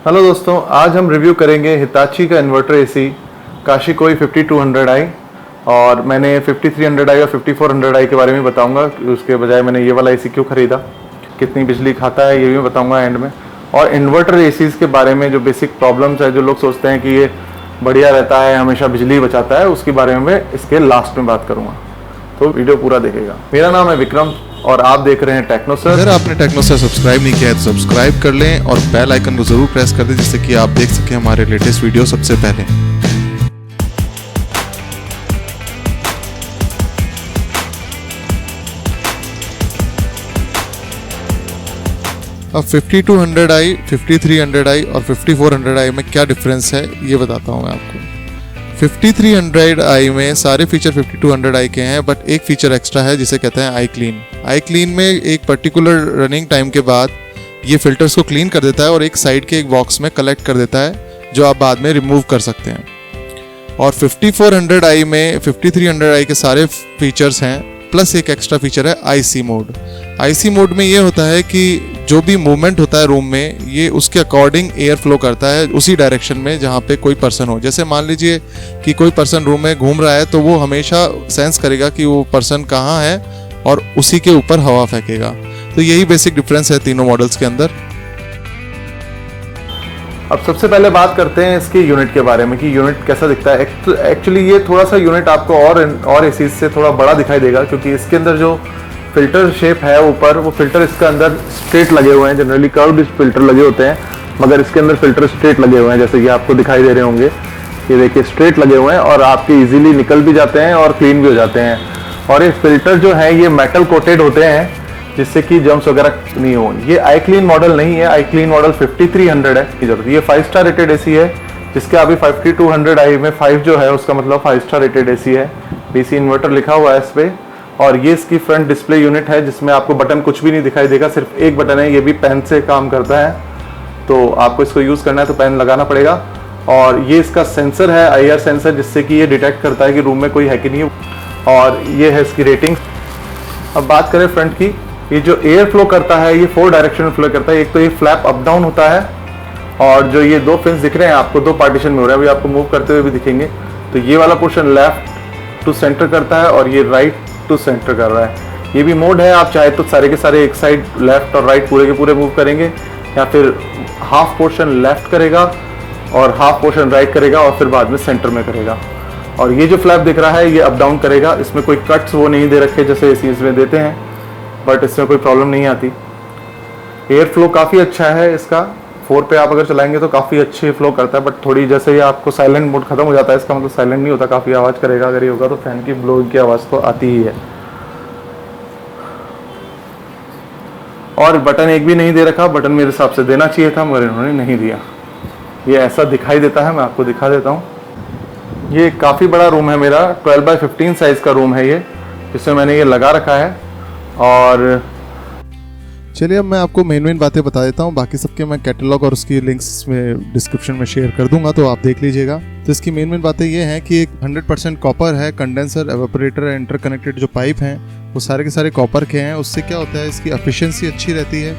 Hello दोस्तों, आज हम रिव्यू करेंगे हिताची का इन्वर्टर एसी काशिकोई 5200i। और मैंने 5300i और 5400i के बारे में बताऊंगा कि उसके बजाय मैंने ये वाला एसी क्यों ख़रीदा, कितनी बिजली खाता है ये भी बताऊंगा एंड में। और इन्वर्टर एसीज़ के बारे में जो बेसिक प्रॉब्लम्स है, जो लोग सोचते हैं कि ये बढ़िया रहता है, हमेशा बिजली बचाता है, उसके बारे में मैं इसके लास्ट में बात करूँगा, तो वीडियो पूरा देखेगा। मेरा नाम है विक्रम और आप देख रहे हैं टेक्नो सर। अगर आपने टेक्नो सर सब्सक्राइब नहीं किया है तो सब्सक्राइब कर लें और बेल आइकन को जरूर प्रेस कर दें जिससे कि आप देख सकें हमारे लेटेस्ट वीडियो सबसे पहले। अब 5200i, 5300i और 5400i में क्या डिफरेंस है ये बताता हूँ मैं आपको। 5300i में सारे फीचर 5200i के हैं, बट एक फीचर एक्स्ट्रा है जिसे कहते हैं आई क्लीन। आई क्लीन में एक पर्टिकुलर रनिंग टाइम के बाद ये फिल्टर्स को क्लीन कर देता है और एक साइड के एक बॉक्स में कलेक्ट कर देता है जो आप बाद में रिमूव कर सकते हैं। और 5400i में 5300i के सारे फीचर्स हैं, प्लस एक एक्स्ट्रा फीचर है आईसी मोड। आईसी मोड में ये होता है कि जो भी मूवमेंट होता है रूम में, ये उसके अकॉर्डिंग एयर फ्लो करता है उसी डायरेक्शन में जहाँ पे कोई पर्सन हो। जैसे मान लीजिए कि कोई पर्सन रूम में घूम रहा है तो वो हमेशा सेंस करेगा कि वो पर्सन कहाँ है और उसी के ऊपर हवा फेंकेगा। तो यही बेसिक डिफरेंस है तीनों मॉडल्स के अंदर। अब सबसे पहले बात करते हैं इसके यूनिट के बारे में कि यूनिट कैसा दिखता है। एक्चुअली ये थोड़ा सा यूनिट आपको और एसीज से थोड़ा बड़ा दिखाई देगा, क्योंकि इसके अंदर जो फिल्टर शेप है ऊपर, वो फिल्टर इसके अंदर स्ट्रेट लगे हुए हैं। जनरली कर्व्ड फिल्टर लगे होते हैं, मगर इसके अंदर फिल्टर स्ट्रेट लगे हुए हैं, जैसे कि आपको दिखाई दे रहे होंगे। ये देखिए स्ट्रेट लगे हुए हैं और आपके इजीली निकल भी जाते हैं और क्लीन भी हो जाते हैं। और ये फिल्टर जो है ये मेटल कोटेड होते हैं जिससे कि जम्स वगैरह नहीं हो। ये आई क्लीन मॉडल नहीं है, आई क्लीन मॉडल 5300 है। ये 5 स्टार रेटेड एसी है, जिसके अभी 5200i में 5 जो है उसका मतलब 5 स्टार रेटेड एसी है। डीसी इन्वर्टर लिखा हुआ है इस पे। और ये इसकी फ्रंट डिस्प्ले यूनिट है जिसमें आपको बटन कुछ भी नहीं दिखाई देगा, सिर्फ एक बटन है। ये भी पेन से काम करता है, तो आपको इसको यूज़ करना है तो पेन लगाना पड़ेगा। और ये इसका सेंसर है, IR सेंसर, जिससे कि ये डिटेक्ट करता है कि रूम में कोई है कि नहीं। और ये है इसकी रेटिंग। अब बात करें फ्रंट की, ये जो एयर फ्लो करता है ये 4 डायरेक्शन में फ्लो करता है। एक तो ये फ्लैप अप डाउन होता है, और जो ये 2 फिन्स दिख रहे हैं आपको 2 पार्टीशन में हो रहा है, अभी आपको मूव करते हुए भी दिखेंगे। तो ये वाला पोर्शन लेफ्ट टू सेंटर करता है और ये राइट टू सेंटर कर रहा है। ये भी मोड है, आप चाहे तो सारे के सारे एक साइड लेफ्ट और राइट पूरे के पूरे मूव करेंगे, या फिर हाफ पोर्शन लेफ्ट करेगा और हाफ पोर्शन राइट करेगा और फिर बाद में सेंटर में करेगा। और ये जो फ्लैप दिख रहा है ये अप डाउन करेगा। इसमें कोई कट्स वो नहीं दे रखे जैसे एसीज में देते हैं, बट इसमें कोई प्रॉब्लम नहीं आती। एयर फ्लो काफ़ी अच्छा है इसका। 4 पे आप अगर चलाएंगे तो काफ़ी अच्छे फ्लो करता है, बट थोड़ी जैसे ये आपको साइलेंट मोड खत्म हो जाता है, इसका मतलब साइलेंट नहीं होता, काफ़ी आवाज़ करेगा। अगर ये होगा तो फैन की ब्लोइंग की आवाज़ तो आती ही है। और बटन एक भी नहीं दे रखा, बटन मेरे हिसाब से देना चाहिए था मगर इन्होंने नहीं दिया। ये ऐसा दिखाई देता है, मैं आपको दिखा देता हूँ। ये काफ़ी बड़ा रूम है मेरा, 12x15 साइज़ का रूम है ये, जिसमें मैंने ये लगा रखा है। और चलिए अब मैं आपको मेन बातें बता देता हूँ, बाकी सबके मैं कैटलॉग और उसकी लिंक्स में डिस्क्रिप्शन में शेयर कर दूंगा, तो आप देख लीजिएगा। तो इसकी मेन बातें ये हैं कि एक 100% कॉपर है। कंडेंसर, एवापोरेटर, इंटरकनेक्टेड जो पाइप हैं वो सारे के सारे कॉपर के हैं। उससे क्या होता है, इसकी एफिशिएंसी अच्छी रहती है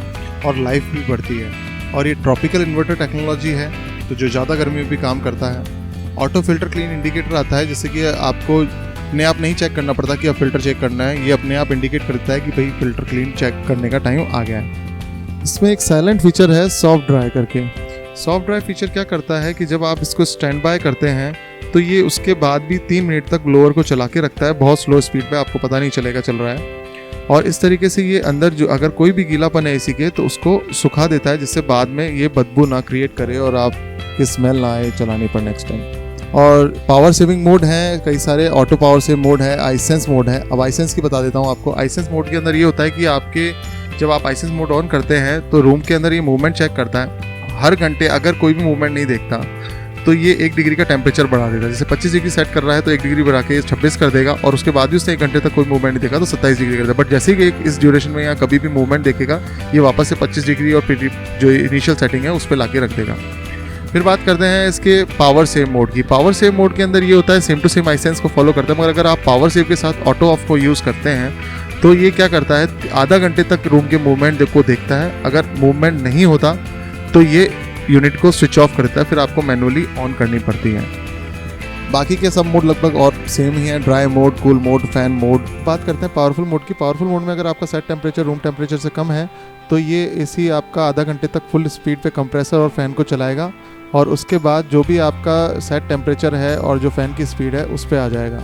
और लाइफ भी बढ़ती है। और ये ट्रॉपिकल इन्वर्टर टेक्नोलॉजी है, तो जो ज़्यादा गर्मी में भी काम करता है। ऑटो फिल्टर क्लीन इंडिकेटर आता है, जिससे कि आपको अपने आप नहीं चेक करना पड़ता कि अब फिल्टर चेक करना है, ये अपने आप इंडिकेट करता है कि भाई फिल्टर क्लीन चेक करने का टाइम आ गया है। इसमें एक साइलेंट फीचर है सॉफ्ट ड्राई करके। सॉफ्ट ड्राई फीचर क्या करता है कि जब आप इसको स्टैंड बाय करते हैं तो ये उसके बाद भी 3 मिनट तक ब्लोअर को चला के रखता है, बहुत स्लो स्पीड पे, आपको पता नहीं चलेगा चल रहा है। और इस तरीके से ये अंदर जो अगर कोई भी गीलापन है एसी के तो उसको सुखा देता है, जिससे बाद में ये बदबू ना क्रिएट करे और आपकी स्मेल ना आए चलाने पर नेक्स्ट टाइम। और पावर सेविंग मोड है कई सारे, ऑटो पावर सेव मोड है, आईसेंस मोड है। अब आईसेंस की बता देता हूँ आपको। आईसेंस मोड के अंदर ये होता है कि आपके जब आप आईसेंस मोड ऑन करते हैं तो रूम के अंदर ये मूवमेंट चेक करता है हर घंटे। अगर कोई भी मूवमेंट नहीं देखता तो ये 1 डिग्री का टेम्परेचर बढ़ा देगा। जैसे 25 डिग्री सेट कर रहा है तो 1 डिग्री बढ़ा के 26 कर देगा, और उसके बाद भी उसने 1 घंटे तक कोई मूवमेंट नहीं देखा तो 27 डिग्री कर देगा। बट जैसे ही इस ड्यूरेशन में या कभी भी मूवमेंट देखेगा ये वापस से 25 डिग्री और जो इनिशियल सेटिंग है उस पर ला के रख देगा। फिर बात करते हैं इसके पावर सेव मोड की। पावर सेव मोड के अंदर ये होता है सेम टू सेम आईसेंस को फॉलो करता है, मगर अगर आप पावर सेव के साथ ऑटो ऑफ को यूज़ करते हैं तो ये क्या करता है, आधा घंटे तक रूम के मूवमेंट को देखता है। अगर मूवमेंट नहीं होता तो ये यूनिट को स्विच ऑफ कर देता है, फिर आपको मैनुअली ऑन करनी पड़ती है। बाकी के सब मोड लगभग और सेम ही है, dry mode, cool mode, fan mode. बात करते हैं पावरफुल मोड की। पावरफुल मोड में अगर आपका सेट टेम्परेचर रूम टेम्परेचर से कम है तो ये एसी आपका आधा घंटे तक फुल स्पीड पे कंप्रेसर और फैन को चलाएगा, और उसके बाद जो भी आपका सेट टेम्परेचर है और जो फ़ैन की स्पीड है उस पे आ जाएगा।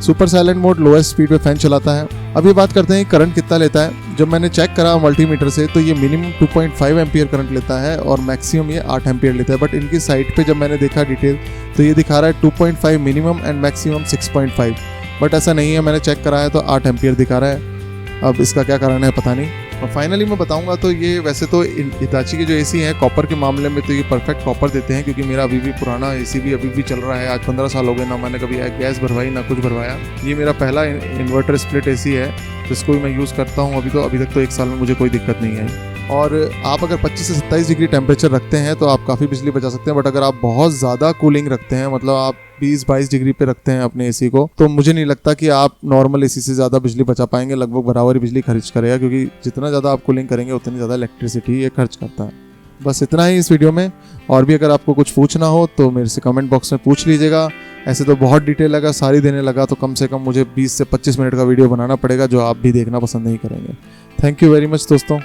Super silent mode lowest speed पे फ़ैन चलाता है। अब ये बात करते हैं करंट कितना लेता है। जब मैंने चेक करा मल्टीमीटर से तो ये मिनिमम 2.5 एम्पियर करंट लेता है और मैक्सिमम ये 8 एम्पियर लेता है। बट इनकी साइट पे जब मैंने देखा डिटेल तो ये दिखा रहा है 2.5 मिनिमम एंड मैक्सिमम 6.5, बट ऐसा नहीं है, मैंने चेक करा है तो 8 एम्पियर दिखा रहा है। अब इसका क्या कारण है पता नहीं। और फाइनली मैं बताऊंगा तो ये वैसे तो हिताची के जो एसी हैं कॉपर के मामले में तो ये परफेक्ट कॉपर देते हैं, क्योंकि मेरा अभी भी पुराना एसी भी अभी भी चल रहा है। आज 15 साल हो गए, ना मैंने कभी गैस भरवाई ना कुछ भरवाया। ये मेरा पहला इन्वर्टर स्प्लिट एसी है जिसको भी मैं यूज़ करता हूँ अभी तक तो 1 साल में मुझे कोई दिक्कत नहीं आई। और आप अगर 25 से 27 डिग्री टेम्परेचर रखते हैं तो आप काफ़ी बिजली बचा सकते हैं। बट अगर आप बहुत ज़्यादा कूलिंग रखते हैं, मतलब आप 20-22 डिग्री पे रखते हैं अपने एसी को, तो मुझे नहीं लगता कि आप नॉर्मल एसी से ज़्यादा बिजली बचा पाएंगे। लगभग बराबर ही बिजली खर्च करेगा, क्योंकि जितना ज़्यादा आप कूलिंग करेंगे उतनी ज़्यादा इलेक्ट्रिसिटी ये खर्च करता है। बस इतना ही इस वीडियो में। और भी अगर आपको कुछ पूछना हो तो मेरे से कमेंट बॉक्स में पूछ लीजिएगा। ऐसे तो बहुत डिटेल लगा, सारी देने लगा तो कम से कम मुझे 20 से 25 मिनट का वीडियो बनाना पड़ेगा, जो आप भी देखना पसंद नहीं करेंगे। थैंक यू वेरी मच दोस्तों।